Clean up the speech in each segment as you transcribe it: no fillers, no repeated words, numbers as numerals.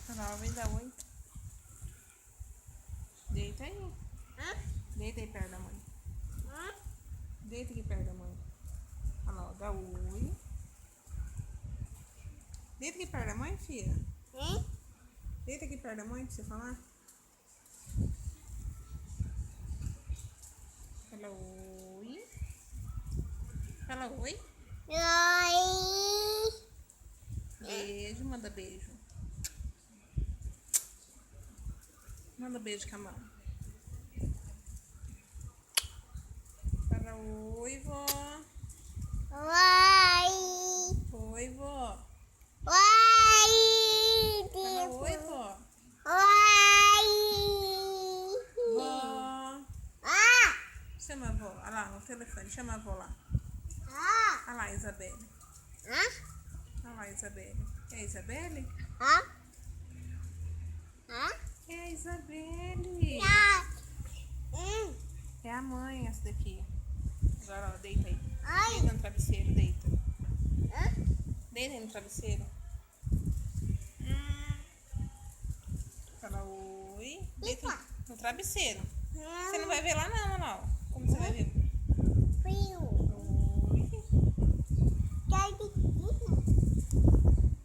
Olha lá, vem dar oi. Deita aí. Deita aí perto da mãe. Deita aqui perto da mãe. Olha lá, ó, dá oi. Deita aqui perto da mãe, filha. Deita aqui perto da mãe pra você falar. Fala oi. Fala oi. Oi. Beijo, manda beijo. Manda beijo com a mão. Fala oi, vó. Oi. Oi, vó. Oi. Fala oi, vó. Oi. Vó. Ah. Chama a vó. Olha lá, no telefone. Chama a vó lá. Ah. Olha lá a Isabelle. Olha lá a Isabelle. É a Isabelle? Ah. Ah. É a Isabelle. É a mãe essa daqui. Agora, ó, deita aí. Ai. Deita no travesseiro, deita. Deita aí no travesseiro. Fala oi. Deita no travesseiro. Você não vai ver lá não, não. Como você vai ver? Frio. Oi. Quer biquíni?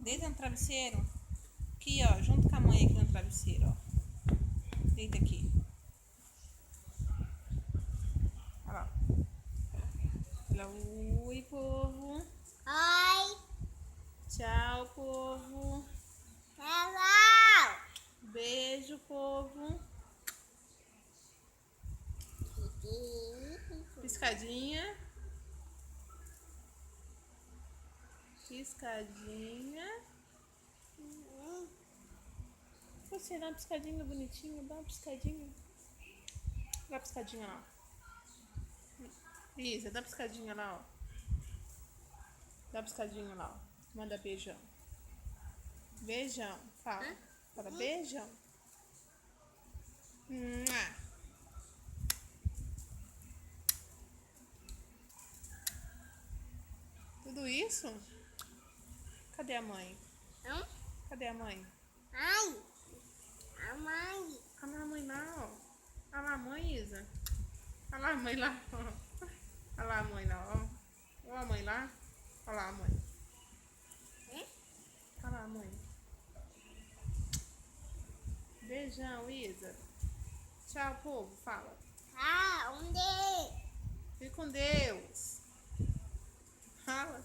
Deita no travesseiro. Aqui, ó. Junto com a mãe aqui no travesseiro, ó. Deita aqui. Olha lá. Fala oi, povo. Oi. Tchau, povo. Hello. Beijo, povo. Piscadinha. Piscadinha. Você dá uma piscadinha bonitinha. Dá uma piscadinha. Dá uma piscadinha lá. Isa, dá uma piscadinha lá, ó. Dá uma piscadinha lá, ó. Manda beijão. Beijão. Fala. Fala beijão. Tudo isso? Cadê a mãe? Cadê a mãe? Ai. A mãe. Olha lá a mãe lá, ó. Olha lá a mãe, Isa. Olha lá a mãe lá, ó. Olha lá a mãe lá, ó. Olha a mãe lá. Olha lá a mãe. Olha lá a mãe. Beijão, Isa. Tchau, povo. Fala. Ah, onde? Fique com Deus. Fala.